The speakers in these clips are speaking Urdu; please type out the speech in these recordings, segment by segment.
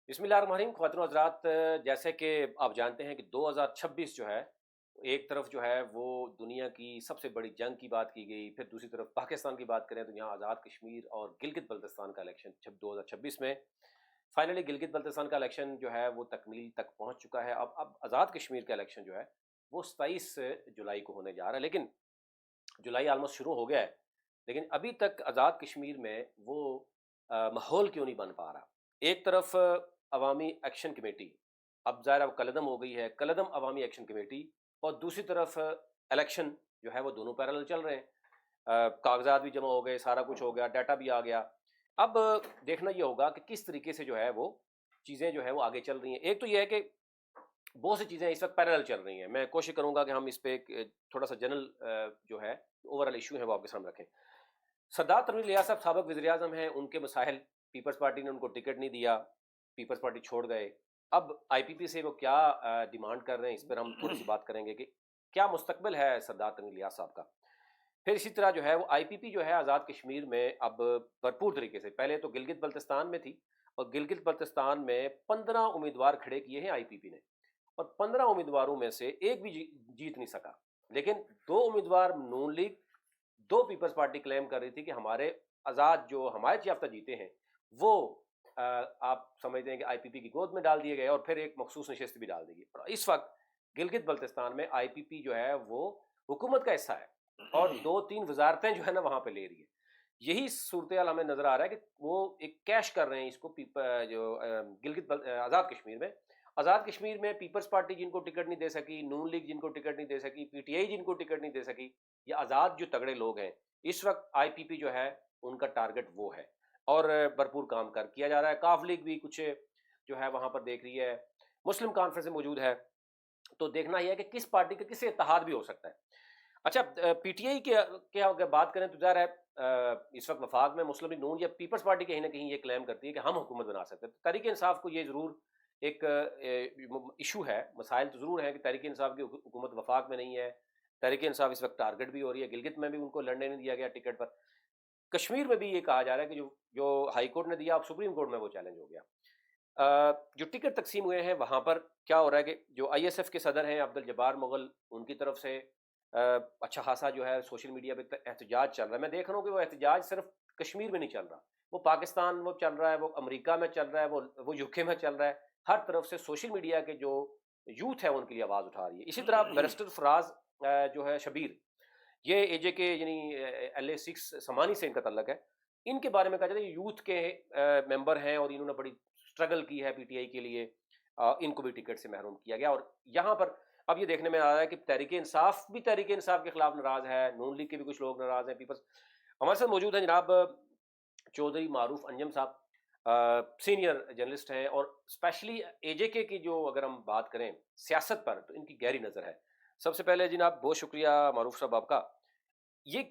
بسم اللہ الرحمن الرحیم، خواتین و حضرات، جیسے کہ آپ جانتے ہیں کہ 2026 جو ہے، ایک طرف جو ہے وہ دنیا کی سب سے بڑی جنگ کی بات کی گئی، پھر دوسری طرف پاکستان کی بات کریں تو یہاں آزاد کشمیر اور گلگت بلتستان کا الیکشن جب 2026 میں فائنلی گلگت بلتستان کا الیکشن جو ہے وہ تکمیل تک پہنچ چکا ہے۔ اب آزاد کشمیر کا الیکشن جو ہے وہ 27 جولائی کو ہونے جا رہا ہے، لیکن جولائی آلموسٹ شروع ہو گیا ہے، لیکن ابھی تک آزاد کشمیر میں وہ ماحول کیوں نہیں بن پا رہا؟ ایک طرف عوامی ایکشن کمیٹی، اب ظاہر اب کلدم ہو گئی ہے، کلدم عوامی ایکشن کمیٹی، اور دوسری طرف الیکشن جو ہے وہ دونوں پیرالل چل رہے ہیں۔ کاغذات بھی جمع ہو گئے، سارا کچھ ہو گیا، ڈیٹا بھی آ گیا۔ اب دیکھنا یہ ہوگا کہ کس طریقے سے جو ہے وہ چیزیں جو ہے وہ آگے چل رہی ہیں۔ ایک تو یہ ہے کہ بہت سی چیزیں اس وقت پیرالل چل رہی ہیں، میں کوشش کروں گا کہ ہم اس پہ ایک تھوڑا سا جنرل جو ہے اوور آل ایشو ہے وہ آپ کے سامنے رکھیں۔ سردار تنویر الیاس صاحب سابق وزیر اعظم ہیں، ان کے مسائل، پیپلز پارٹی نے ان کو ٹکٹ نہیں دیا، پیپلز پارٹی چھوڑ گئے۔ اب آئی پی پی سے وہ کیا ڈیمانڈ کر رہے ہیں، اس پر ہم تھوڑی سی بات کریں گے کہ کیا مستقبل ہے سردار تنویر الیاس صاحب کا۔ پھر اسی طرح جو ہے وہ آئی پی پی جو ہے آزاد کشمیر میں اب بھرپور طریقے سے، پہلے تو گلگت بلتستان میں تھی، اور گلگت بلتستان میں 15 امیدوار کھڑے کیے ہیں آئی پی پی نے، اور 15 امیدواروں میں سے ایک بھی جیت نہیں سکا، لیکن 2 امیدوار نون لیگ، 2 پیپلز پارٹی کلیم کر رہی تھی کہ ہمارے آزاد جو حمایت یافتہ جیتے ہیں وہ آپ سمجھتے ہیں کہ آئی پی پی کی گود میں ڈال دیے گئے، اور پھر ایک مخصوص نشست بھی ڈال دی گئی۔ اور اس وقت گلگت بلتستان میں آئی پی پی جو ہے وہ حکومت کا حصہ ہے، اور 2-3 وزارتیں جو ہے نا وہاں پہ لے رہی ہے۔ یہی صورتحال ہمیں نظر آ رہا ہے کہ وہ ایک کیش کر رہے ہیں اس کو جو آزاد کشمیر میں۔ آزاد کشمیر میں پیپلز پارٹی جن کو ٹکٹ نہیں دے سکی، نون لیگ جن کو ٹکٹ نہیں دے سکی، پی ٹی آئی جن کو ٹکٹ نہیں دے سکی، یہ آزاد جو تگڑے لوگ ہیں، اس وقت آئی پی پی جو ہے ان کا ٹارگٹ وہ ہے، اور بھرپور کام کیا جا رہا ہے۔ کاف لیگ بھی کچھ جو ہے وہاں پر دیکھ رہی ہے، مسلم کانفرنس میں موجود ہے، تو دیکھنا یہ ہے کہ کس پارٹی کا کس سے اتحاد بھی ہو سکتا ہے۔ اچھا، پی ٹی آئی کے اگر بات کریں تو ظاہر ہے اس وقت وفاق میں مسلم لیگ نون یا پیپلز پارٹی کہیں نہ کہیں یہ کلیم کرتی ہے کہ ہم حکومت بنا سکتے ہیں۔ تحریک انصاف کو یہ ضرور ایک ایشو ہے، مسائل تو ضرور ہیں کہ تحریک انصاف کی حکومت وفاق میں نہیں ہے، تحریک انصاف اس وقت ٹارگٹ بھی ہو رہی ہے، گلگت میں بھی ان کو لڑنے نہیں دیا گیا ٹکٹ پر، کشمیر میں بھی یہ کہا جا رہا ہے کہ جو ہائی کورٹ نے دیا اب سپریم کورٹ میں وہ چیلنج ہو گیا۔ جو ٹکٹ تقسیم ہوئے ہیں وہاں پر کیا ہو رہا ہے کہ جو آئی ایس ایف کے صدر ہیں عبد الجبار مغل، ان کی طرف سے اچھا خاصا جو ہے سوشل میڈیا پہ احتجاج چل رہا ہے۔ میں دیکھ رہا ہوں کہ وہ احتجاج صرف کشمیر میں نہیں چل رہا، وہ پاکستان وہ چل رہا ہے، وہ امریکہ میں چل رہا ہے، وہ یو کے میں چل رہا ہے، ہر طرف سے سوشل میڈیا کے جو یوتھ ہے ان کے لیے آواز اٹھا رہی ہے۔ اسی طرح بیرسٹر فراز جو ہے شبیر، یہ اے جے کے یعنی ایل اے 6 سمانی سے ان کا تعلق ہے، ان کے بارے میں کہا جاتا ہے یہ یوتھ کے ممبر ہیں، اور انہوں نے بڑی اسٹرگل کی ہے پی ٹی آئی کے لیے، ان کو بھی ٹکٹ سے محروم کیا گیا۔ اور یہاں پر اب یہ دیکھنے میں آ رہا ہے کہ تحریک انصاف بھی تحریک انصاف کے خلاف ناراض ہے، نون لیگ کے بھی کچھ لوگ ناراض ہیں، پیپلز۔ ہمارے ساتھ موجود ہیں جناب چودھری معروف انجم صاحب، سینئر جرنلسٹ ہیں، اور اسپیشلی اے جے کے کی جو اگر ہم بات کریں سیاست پر تو ان کی گہری نظر ہے۔ سب سے پہلے جناب بہت شکریہ معروف صاحب آپ کا۔ یہ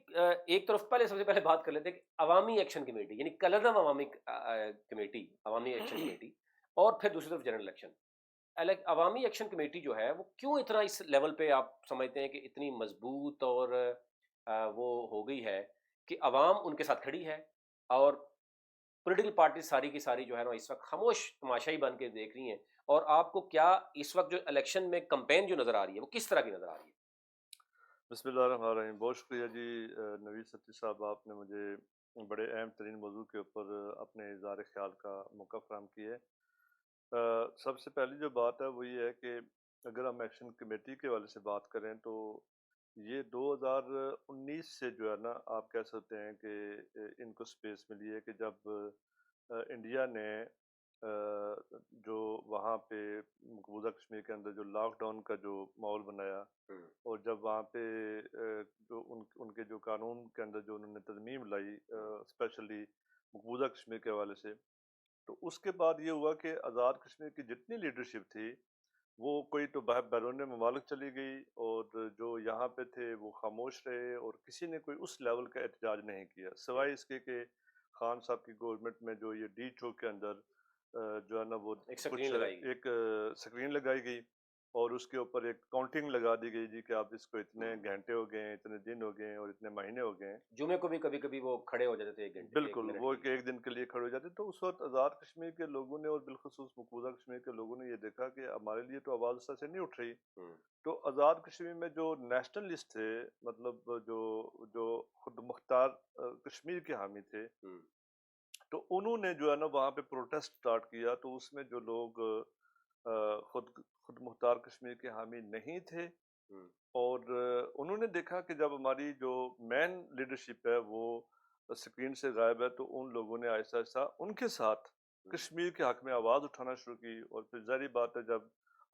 ایک طرف پہلے سب سے پہلے بات کر لیتے ہیں کہ عوامی ایکشن کمیٹی یعنی کلدم عوامی کمیٹی، عوامی ایکشن کمیٹی، اور پھر دوسری طرف جنرل الیکشن۔ عوامی ایکشن کمیٹی جو ہے وہ کیوں اتنا اس لیول پہ آپ سمجھتے ہیں کہ اتنی مضبوط اور وہ ہو گئی ہے کہ عوام ان کے ساتھ کھڑی ہے، اور پولیٹیکل پارٹی ساری کی ساری جو ہے نا اس وقت خاموش تماشائی بن کے دیکھ رہی ہیں؟ اور آپ کو کیا اس وقت جو الیکشن میں کمپین جو نظر آ رہی ہے وہ کس طرح کی نظر آ رہی ہے؟ بسم اللہ الرحمن الرحیم، بہت شکریہ جی نوید ستی صاحب، آپ نے مجھے بڑے اہم ترین موضوع کے اوپر اپنے اظہار خیال کا موقع فراہم کیا ہے۔ سب سے پہلی جو بات ہے وہ یہ ہے کہ اگر ہم ایکشن کمیٹی کے حوالے سے بات کریں تو یہ 2019 سے جو ہے نا آپ کہہ سکتے ہیں کہ ان کو سپیس ملی ہے کہ جب انڈیا نے جو وہاں پہ مقبوضہ کشمیر کے اندر جو لاک ڈاؤن کا جو ماحول بنایا، اور جب وہاں پہ جو ان کے جو قانون کے اندر جو انہوں نے ترمیم لائی اسپیشلی مقبوضہ کشمیر کے حوالے سے، تو اس کے بعد یہ ہوا کہ آزاد کشمیر کی جتنی لیڈرشپ تھی وہ کوئی تو بیرون ممالک چلی گئی، اور جو یہاں پہ تھے وہ خاموش رہے، اور کسی نے کوئی اس لیول کا احتجاج نہیں کیا سوائے اس کے کہ خان صاحب کی گورنمنٹ میں جو یہ ڈی چوک کے اندر جو ہے نا وہ ایک کچھ سکرین لگائی گئی۔ ایک سکرین لگائی گئی، اور اس کے اوپر ایک کاؤنٹنگ لگا دی گئی جی کہ آپ اس کو اتنے گھنٹے ہو گئے ہیں، اتنے دن ہو گئے ہیں اور اتنے مہینے ہو گئے ہیں۔ جمعے کو بھی کبھی کبھی وہ کھڑے ہو جاتے تھے 1 گھنٹے 1 بالکل، منٹ وہ کے لیے۔ ایک دن کے لیے کھڑے ہو جاتے، تو اس وقت آزاد کشمیر کے لوگوں نے اور بالخصوص مقبوضہ کشمیر کے لوگوں نے یہ دیکھا کہ ہمارے لیے تو آواز اس طرح سے نہیں اٹھ رہی، ہوں، تو آزاد کشمیر میں جو نیشنلسٹ تھے، مطلب جو خود مختار کشمیر کے حامی تھے، ہوں، تو انہوں نے جو ہے نا وہاں پہ پروٹیسٹ سٹارٹ کیا، تو اس میں جو لوگ خود مختار کشمیر کے حامی نہیں تھے، ہوں، اور انہوں نے دیکھا کہ جب ہماری جو مین لیڈرشپ ہے وہ اسکرین سے غائب ہے، تو ان لوگوں نے آہستہ آہستہ ان کے ساتھ ہوں، کشمیر کے حق میں آواز اٹھانا شروع کی، اور پھر ظاہری بات ہے جب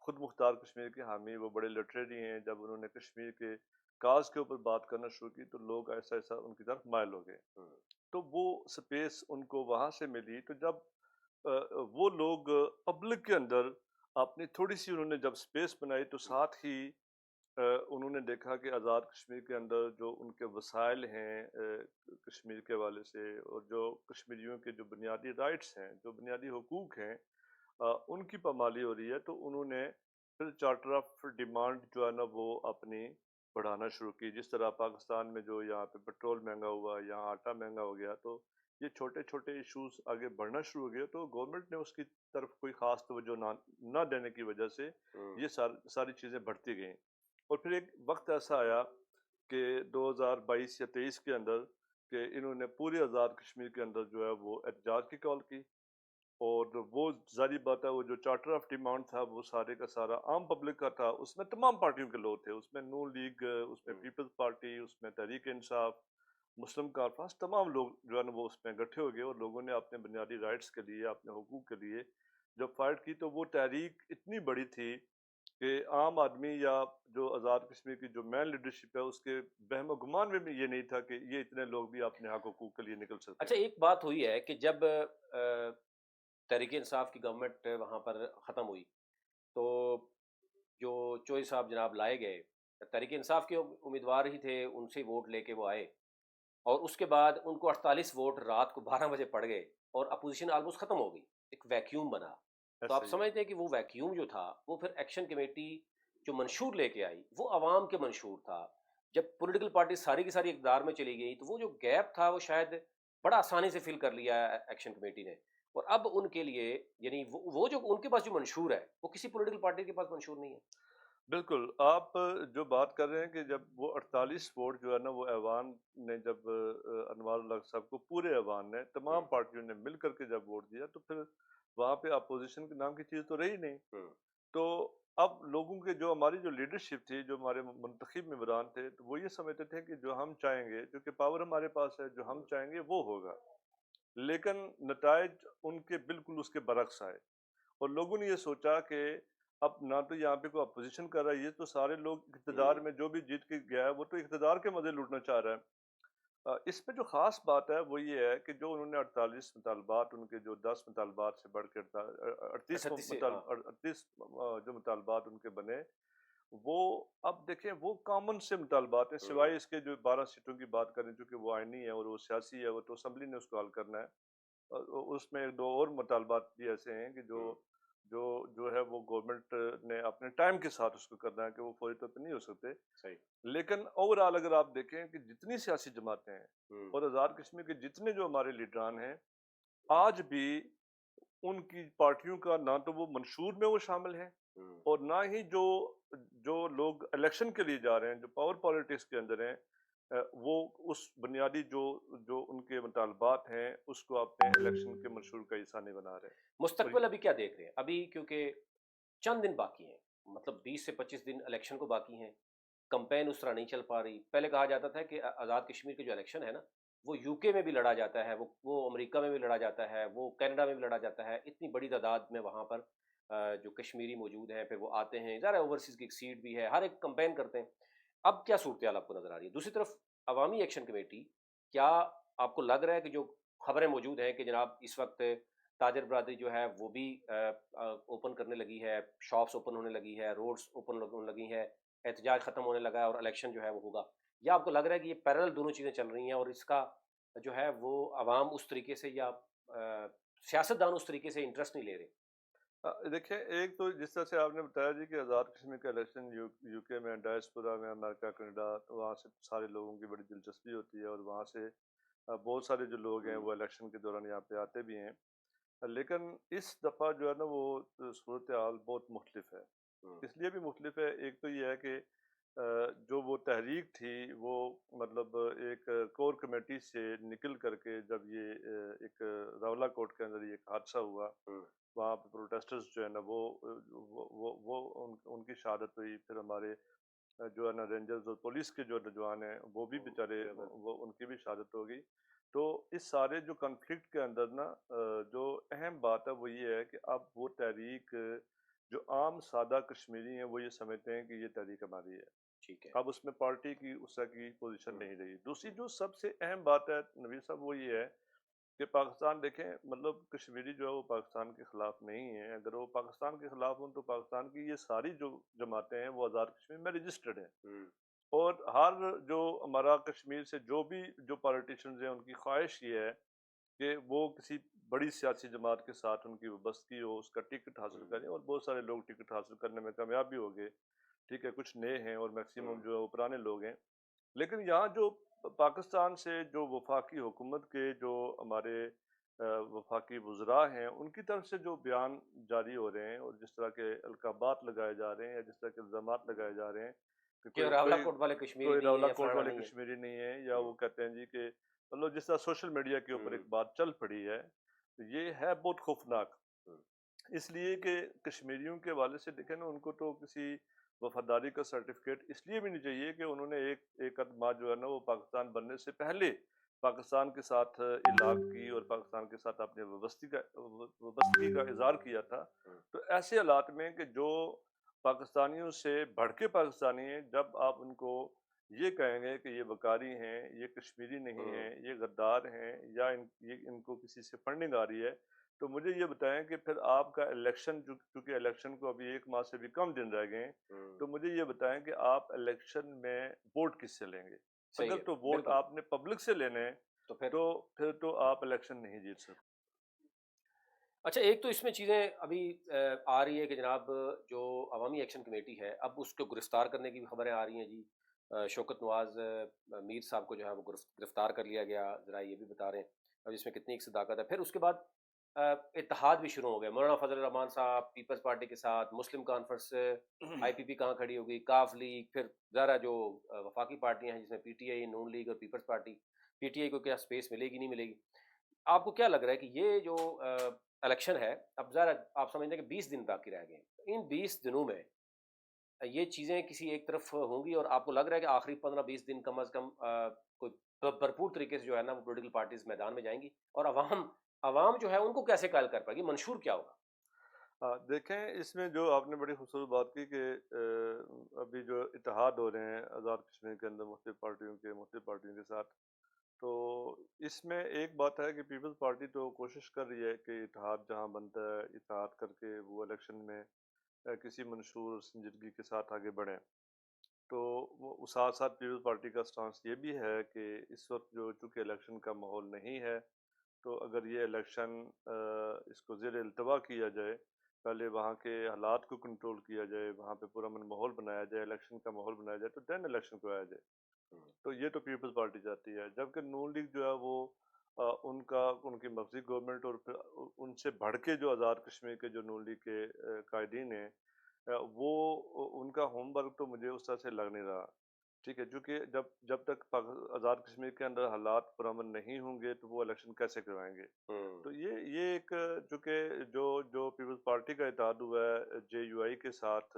خود مختار کشمیر کے حامی وہ بڑے لٹریری ہیں، جب انہوں نے کشمیر کے کاز کے اوپر بات کرنا شروع کی تو لوگ ایسا ایسا ان کی طرف مائل ہو گئے، ہوں، تو وہ سپیس ان کو وہاں سے ملی، تو جب وہ لوگ پبلک کے اندر اپنی تھوڑی سی انہوں نے جب سپیس بنائی، تو ہوں، ساتھ ہی انہوں نے دیکھا کہ آزاد کشمیر کے اندر جو ان کے وسائل ہیں کشمیر کے حوالے سے، اور جو کشمیریوں کے جو بنیادی رائٹس ہیں، جو بنیادی حقوق ہیں، ان کی پامالی ہو رہی ہے، تو انہوں نے پھر چارٹر آف ڈیمانڈ جو ہے نا وہ اپنی بڑھانا شروع کی، جس طرح پاکستان میں جو یہاں پہ پیٹرول مہنگا ہوا، یہاں آٹا مہنگا ہو گیا، تو یہ چھوٹے چھوٹے ایشوز آگے بڑھنا شروع ہو گئے، تو گورنمنٹ نے اس کی طرف کوئی خاص توجہ نہ دینے کی وجہ سے ہوں، یہ ساری چیزیں بڑھتی گئیں، اور پھر ایک وقت ایسا آیا کہ 2022 یا 23 کے اندر کہ انہوں نے پورے آزاد کشمیر کے اندر جو ہے وہ احتجاج کی کال کی، اور وہ ظاہری بات ہے وہ جو چارٹر آف ڈیمانڈ تھا وہ سارے کا سارا عام پبلک کا تھا، اس میں تمام پارٹیوں کے لوگ تھے، اس میں نون لیگ، اس میں ہوں، پیپلز پارٹی، اس میں تحریک انصاف، مسلم کانفرنس، تمام لوگ جو ہے نا وہ اس میں اکٹھے ہو گئے، اور لوگوں نے اپنے بنیادی رائٹس کے لیے، اپنے حقوق کے لیے جب فائٹ کی، تو وہ تحریک اتنی بڑی تھی کہ عام آدمی یا جو آزاد کشمیر کی جو مین لیڈرشپ ہے اس کے بہم و گمان میں بھی یہ نہیں تھا کہ یہ اتنے لوگ بھی اپنے حق حقوق کے لیے نکل سکتے اچھا ہیں۔ ایک بات ہوئی ہے کہ جب تحریک انصاف کی گورنمنٹ وہاں پر ختم ہوئی تو جو چوئی صاحب جناب لائے گئے تحریک انصاف کے امیدوار ہی تھے، ان سے ووٹ لے کے وہ آئے، اور اس کے بعد ان کو 48 ووٹ رات کو 12 بجے پڑ گئے اور اپوزیشن آلموسٹ ختم ہو گئی، ایک ویکیوم بنا۔ تو ایسا آپ ہی ہے۔ سمجھتے ہیں کہ وہ ویکیوم جو تھا وہ پھر ایکشن کمیٹی جو منشور لے کے آئی وہ عوام کے منشور تھا، جب پولیٹیکل پارٹی ساری کی ساری اقتدار میں چلی گئی تو وہ جو گیپ تھا وہ شاید بڑا آسانی سے فل کر لیا ایکشن کمیٹی نے، اور اب ان کے لیے یعنی وہ جو ان کے پاس جو منشور ہے وہ کسی پولیٹیکل پارٹی کے پاس منشور نہیں ہے۔ بالکل، آپ جو بات کر رہے ہیں کہ جب وہ 48 ووٹ جو ہے نا وہ ایوان نے جب انوار الحق صاحب کو، پورے ایوان نے، ہوں، تمام پارٹیوں نے مل کر کے جب ووٹ دیا، تو پھر وہاں پہ اپوزیشن کے نام کی چیز تو رہی نہیں، ہوں، تو اب لوگوں کے جو ہماری جو لیڈرشپ تھی، جو ہمارے منتخب ممبران تھے، تو وہ یہ سمجھتے تھے کہ جو ہم چاہیں گے، کیونکہ پاور ہمارے پاس ہے، جو ہم ہوں، چاہیں گے وہ ہوگا، لیکن نتائج ان کے بالکل اس کے برعکس آئے، اور لوگوں نے یہ سوچا کہ اب نہ تو یہاں پہ کوئی اپوزیشن کر رہا ہے، یہ تو سارے لوگ اقتدار ہوں، میں جو بھی جیت کے گیا ہے وہ تو اقتدار کے مزے لوٹنا چاہ رہا ہے۔ اس میں جو خاص بات ہے وہ یہ ہے کہ جو انہوں نے 48 مطالبات، ان کے جو 10 مطالبات سے بڑھ کے 38 اچھا ہاں، 38 جو مطالبات ان کے بنے، وہ اب دیکھیں وہ کامن سے مطالبات ہیں، ہوں، سوائے اس کے جو 12 سیٹوں کی بات کریں چونکہ وہ آئینی ہے اور وہ سیاسی ہے، وہ تو اسمبلی نے اس کو حل کرنا ہے، اس میں ایک دو اور مطالبات بھی ایسے ہیں کہ ہوں، جو ہے وہ گورنمنٹ نے اپنے ٹائم کے ساتھ اس کو کرنا ہے کہ وہ فوری طور پہ نہیں ہو سکتے، صحیح، لیکن اوور آل اگر آپ دیکھیں کہ جتنی سیاسی جماعتیں ہیں ہوں، اور آزاد کشمیر کے جتنے جو ہمارے لیڈران ہیں، آج بھی ان کی پارٹیوں کا نہ تو وہ منشور میں وہ شامل ہیں، ہوں، اور نہ ہی جو لوگ الیکشن کے لیے جا رہے ہیں، جو پاور پالیٹکس کے اندر ہیں، وہ اس بنیادی جو ان کے مطالبات ہیں اس کو اپنے الیکشن کے منشور کا حصہ نہیں بنا رہے، اور مستقبل ابھی کیا دیکھ رہے ہیں ابھی، کیونکہ چند دن باقی ہیں، مطلب 20 سے 25 دن الیکشن کو باقی ہیں، کمپین اس طرح نہیں چل پا رہی، پہلے کہا جاتا تھا کہ آزاد کشمیر کے جو الیکشن ہے نا وہ یو کے میں بھی لڑا جاتا ہے، وہ امریکہ میں بھی لڑا جاتا ہے، وہ کینیڈا میں بھی لڑا جاتا ہے، اتنی بڑی تعداد میں وہاں پر جو کشمیری موجود ہیں پھر وہ آتے ہیں، ظاہر ہے اوورسیز کی ایک سیٹ بھی ہے، ہر ایک کمپین کرتے ہیں۔ اب کیا صورتحال آپ کو نظر آ رہی ہے؟ دوسری طرف عوامی ایکشن کمیٹی، کیا آپ کو لگ رہا ہے کہ جو خبریں موجود ہیں کہ جناب اس وقت تاجر برادری جو ہے وہ بھی اوپن کرنے لگی ہے، شاپس اوپن ہونے لگی ہے، روڈز اوپن ہونے لگی ہے، احتجاج ختم ہونے لگا ہے اور الیکشن جو ہے وہ ہوگا، یا آپ کو لگ رہا ہے کہ یہ پیرل دونوں چیزیں چل رہی ہیں اور اس کا جو ہے وہ عوام اس طریقے سے یا سیاست دان اس طریقے سے انٹرسٹ نہیں لے رہے؟ دیکھیں ایک تو جس طرح سے آپ نے بتایا جی کہ آزاد کشمیر کا الیکشن یو کے میں، ڈائسپورا میں، امریکہ، کینیڈا، وہاں سے سارے لوگوں کی بڑی دلچسپی ہوتی ہے، اور وہاں سے بہت سارے جو لوگ ہیں ہوں، وہ الیکشن کے دوران یہاں پہ آتے بھی ہیں، لیکن اس دفعہ جو ہے نا وہ صورتحال بہت مختلف ہے۔ ہوں، اس لیے بھی مختلف ہے، ایک تو یہ ہے کہ جو وہ تحریک تھی وہ مطلب ایک کور کمیٹی سے نکل کر کے جب یہ ایک راولا کوٹ کے اندر یہ ایک حادثہ ہوا، ہوں، وہاں پہ پروٹیسٹرز جو ہے نا وہ ان کی شہادت ہوئی، پھر ہمارے جو ہے نا رینجرز اور پولیس کے جو نوجوان ہیں وہ بھی ہوں، بیچارے بالکل، وہ ان کی بھی شہادت ہوگی۔ تو اس سارے جو کنفلکٹ کے اندر نا جو اہم بات ہے وہ یہ ہے کہ اب وہ تحریک جو عام سادہ کشمیری ہیں وہ یہ سمجھتے ہیں کہ یہ تحریک ہماری ہے، ٹھیک ہے، اب اس میں پارٹی کی اس طرح کی پوزیشن ہوں، نہیں رہی۔ دوسری جو سب سے اہم بات ہے نویر صاحب وہ یہ ہے کہ پاکستان دیکھیں، مطلب کشمیری جو ہے وہ پاکستان کے خلاف نہیں ہے، اگر وہ پاکستان کے خلاف ہوں تو پاکستان کی یہ ساری جو جماعتیں ہیں وہ آزاد کشمیر میں رجسٹرڈ ہیں، ہوں، اور ہر جو ہمارا کشمیر سے جو بھی جو پالیٹیشنز ہیں ان کی خواہش یہ ہے کہ وہ کسی بڑی سیاسی جماعت کے ساتھ ان کی وابستگی ہو، اس کا ٹکٹ حاصل ہوں، کریں، اور بہت سارے لوگ ٹکٹ حاصل کرنے میں کامیاب بھی ہو گئے، ٹھیک ہے، کچھ نئے ہیں اور ہوں، میکسیمم جو ہے وہ پرانے لوگ ہیں۔ لیکن یہاں جو پاکستان سے جو وفاقی حکومت کے جو ہمارے وفاقی وزراء ہیں ان کی طرف سے جو بیان جاری ہو رہے ہیں، اور جس طرح کے القابات لگائے جا رہے ہیں یا جس طرح کے الزامات ہوں، لگائے جا رہے ہیں کہ کہ کوئی راولا کوئی کوٹ والے کشمیری کوئی نہیں ہیں راولا یا کوٹ فلانا والے نہیں ہے، کشمیری نہیں ہیں، یا ہوں، وہ کہتے ہیں جی کہ مطلب جس طرح سوشل میڈیا کے اوپر ہوں، ایک بات چل پڑی ہے، تو یہ ہے بہت خوفناک، ہوں، اس لیے کہ کشمیریوں کے حوالے سے دیکھیں نا ان کو تو کسی وفاداری کا سرٹیفکیٹ اس لیے بھی نہیں چاہیے کہ انہوں نے ایک ادما جو ہے نا وہ پاکستان بننے سے پہلے پاکستان کے ساتھ الاغ کی اور پاکستان کے ساتھ اپنے وابستگی کا اظہار کیا تھا۔ ہوں، تو ایسے حالات میں کہ جو پاکستانیوں سے بڑھ کے پاکستانی ہیں، جب آپ ان کو یہ کہیں گے کہ یہ وکاری ہیں، یہ کشمیری نہیں ہوں، ہیں، یہ غدار ہیں، یا ان کو کسی سے فنڈنگ آ رہی ہے، تو مجھے یہ بتائیں کہ پھر آپ کا الیکشن چونکہ الیکشن کو ابھی 1 ماہ سے بھی کم دن رہ گئے ہیں، ہوں، تو مجھے یہ بتائیں کہ آپ الیکشن میں ووٹ کس سے لیں گے؟ صحیح اگر ہے، تو ووٹ بالکل، آپ نے پبلک سے لینے ہیں تو پھر تو پھر تو آپ الیکشن نہیں جیت سکتے۔ اچھا ایک تو اس میں چیزیں ابھی آ رہی ہے کہ جناب جو عوامی ایکشن کمیٹی ہے اب اس کو گرفتار کرنے کی بھی خبریں آ رہی ہیں جی، شوکت نواز میر صاحب کو جو ہے وہ گرفتار کر لیا گیا، ذرا یہ بھی بتا رہے ہیں اب اس میں کتنی ایک صداقت ہے۔ پھر اس کے بعد اتحاد بھی شروع ہو گئے، مولانا فضل الرحمان صاحب پیپلز پارٹی کے ساتھ، مسلم کانفرنس، آئی پی پی کہاں کھڑی ہوگی، کاف لیگ، پھر ذرا جو وفاقی پارٹیاں ہیں جس میں P T I, Noon league اور peoples party, P T I کو کیا سپیس ملے گی نہیں ملے گی؟ آپ کو کیا لگ رہا ہے کہ یہ جو الیکشن ہے اب ذرا آپ سمجھتے ہیں کہ 20 دن باقی رہ گئے ہیں، ان 20 دنوں میں یہ چیزیں کسی ایک طرف ہوں گی، اور آپ کو لگ رہا ہے کہ آخری 15-20 دن کم از کم کوئی بھرپور طریقے سے جو ہے نا وہ پولیٹیکل پارٹیز میدان میں جائیں گی، اور عوام جو ہے ان کو کیسے قائل کر پائے گی، منشور کیا ہوگا؟ دیکھیں اس میں جو آپ نے بڑی خوبصورت بات کی کہ ابھی جو اتحاد ہو رہے ہیں آزاد کشمیر کے اندر مختلف پارٹیوں کے ساتھ، تو اس میں ایک بات ہے کہ پیپلز پارٹی تو کوشش کر رہی ہے کہ اتحاد جہاں بنتا ہے اتحاد کر کے وہ الیکشن میں کسی منشور اور سنجیدگی کے ساتھ آگے بڑھیں۔ تو وہ ساتھ ساتھ پیپلز پارٹی کا سٹانس یہ بھی ہے کہ اس وقت جو چونکہ الیکشن کا ماحول نہیں ہے، تو اگر یہ الیکشن اس کو زیر التوا کیا جائے، پہلے وہاں کے حالات کو کنٹرول کیا جائے، وہاں پہ پرامن ماحول بنایا جائے، الیکشن کا ماحول بنایا جائے، تو دین الیکشن کو آیا جائے۔ ہوں، تو یہ تو پیپلز پارٹی چاہتی ہے، جبکہ نون لیگ جو ہے وہ ان کی مرضی گورنمنٹ، اور پھر ان سے بڑھ کے جو آزاد کشمیر کے جو نون لیگ کے قائدین ہیں، وہ ان کا ہوم ورک تو مجھے اس طرح سے لگ نہیں رہا، ٹھیک ہے، کیونکہ جب تک آزاد کشمیر کے اندر حالات پرامن نہیں ہوں گے تو وہ الیکشن کیسے کروائیں گے؟ ہوں، تو یہ ایک چونکہ جو پیپلز پارٹی کا اتحاد ہوا ہے جے یو آئی کے ساتھ،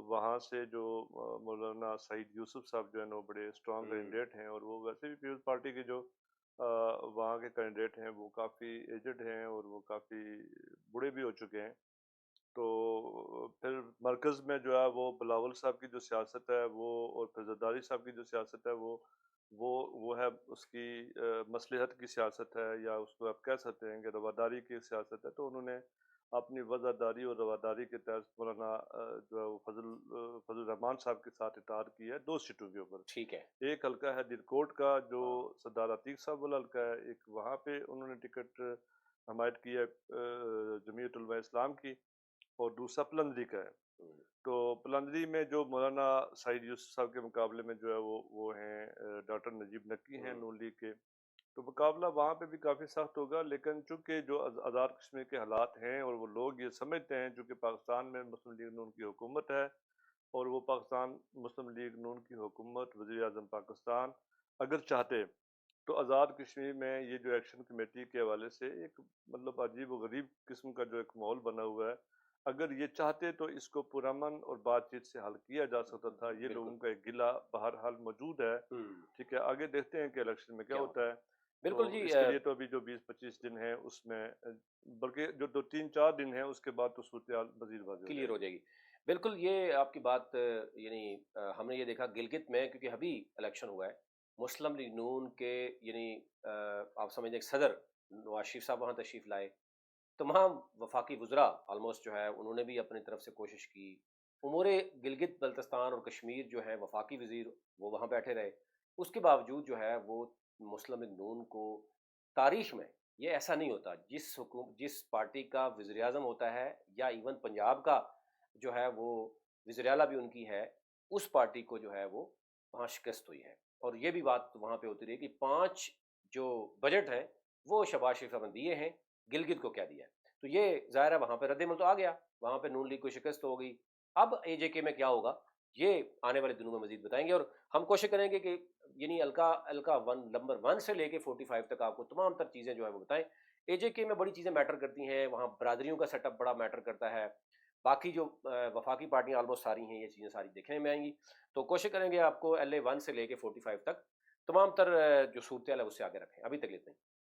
وہاں سے جو مولانا سعید یوسف صاحب جو ہیں وہ بڑے اسٹرانگ ہوں، کینڈیڈیٹ ہیں، اور وہ ویسے بھی پیپلز پارٹی کے جو وہاں کے کینڈیڈیٹ ہیں وہ کافی ایجڈ ہیں اور وہ کافی بوڑھے بھی ہو چکے ہیں۔ تو پھر مرکز میں جو ہے وہ بلاول صاحب کی جو سیاست ہے وہ، اور پھر زرداری صاحب کی جو سیاست ہے وہ ہے اس کی مصلحت کی سیاست ہے، یا اس کو آپ کہہ سکتے ہیں کہ رواداری کی سیاست ہے۔ تو انہوں نے اپنی وزاداری اور رواداری کے تحت مولانا جو ہے وہ فضل الرحمان صاحب کے ساتھ اتحاد کی ہے 2 سیٹوں کے اوپر۔ ٹھیک ہے، ایک حلقہ ہے درکوٹ کا جو ہاں، سردار عتیق صاحب والا حلقہ ہے، ایک وہاں پہ انہوں نے ٹکٹ حمایت کی ہے جمعیت علماء اسلام کی، اور دوسرا پلندری کا ہے۔ ہوں، تو پلندری میں جو مولانا سعید یوسف صاحب کے مقابلے میں جو ہے وہ ہیں ڈاکٹر نجیب نکی ہیں ہوں، نون لیگ کے، تو مقابلہ وہاں پہ بھی کافی سخت ہوگا، لیکن چونکہ جو آزاد کشمیر کے حالات ہیں اور وہ لوگ یہ سمجھتے ہیں چونکہ پاکستان میں مسلم لیگ نون کی حکومت ہے، اور وہ پاکستان مسلم لیگ نون کی حکومت وزیر اعظم پاکستان اگر چاہتے تو آزاد کشمیر میں یہ جو ایکشن کمیٹی کے حوالے سے ایک مطلب عجیب و غریب قسم کا جو ایک ماحول بنا ہوا ہے، اگر یہ چاہتے تو اس کو پرامن اور بات چیت سے حل کیا جا سکتا تھا۔ یہ بالکل، لوگوں کا ایک گلہ بہرحال موجود ہے، ہوں، ٹھیک ہے، آگے دیکھتے ہیں کہ الیکشن میں کیا کیا ہوتا ہوتا ہے۔ ہے؟ تو بالکل جی، اس کے لیے تو ابھی جو 20-25 دن ہیں اس میں بلکہ جو 2-3-4 دن ہیں اس کے بعد تو صورتحال مزید واضح ہو کلیئر جائے ہو گی۔ جائے گی۔ بالکل یہ آپ کی بات یعنی ہم نے یہ دیکھا گلگت میں، کیونکہ ابھی الیکشن ہوا ہے، مسلم لیگ نون کے یعنی آپ سمجھ لیں کہ صدر نواز شریف صاحب وہاں تشریف لائے، تمام وفاقی وزراء آلموسٹ جو ہے انہوں نے بھی اپنی طرف سے کوشش کی، امور گلگت بلتستان اور کشمیر جو ہے وفاقی وزیر وہ وہاں بیٹھے رہے، اس کے باوجود جو ہے وہ مسلم لیگ نون کو تاریخ میں یہ ایسا نہیں ہوتا، جس پارٹی کا وزیر اعظم ہوتا ہے یا ایون پنجاب کا جو ہے وہ وزیر اعلیٰ بھی ان کی ہے، اس پارٹی کو جو ہے وہ وہاں شکست ہوئی ہے۔ اور یہ بھی بات وہاں پہ ہوتی رہی کہ 5 جو بجٹ ہیں وہ شہباز شریف صاحب نے دیے ہیں، گلگت کو کیا دیا ہے، تو یہ ظاہر ہے وہاں پہ رد عمل تو آ گیا، وہاں پہ نون لیگ کو شکست ہو گئی۔ اب اے جے کے میں کیا ہوگا یہ آنے والے دنوں میں مزید بتائیں گے، اور ہم کوشش کریں گے کہ یعنی الکا نمبر 1 سے لے کے 45 تک آپ کو تمام تر چیزیں جو ہے وہ بتائیں۔ اے جے کے میں بڑی چیزیں میٹر کرتی ہیں، وہاں برادریوں کا سیٹ اپ بڑا میٹر کرتا ہے، باقی جو وفاقی پارٹیاں آلموسٹ ساری ہیں، یہ چیزیں ساری دیکھنے میں آئیں گی، تو کوشش کریں گے آپ کو LA 1 سے لے کے 45 تک تمام تر جو صورتحال ہے اس سے آگے رکھیں۔ ابھی تک لیتے ہیں۔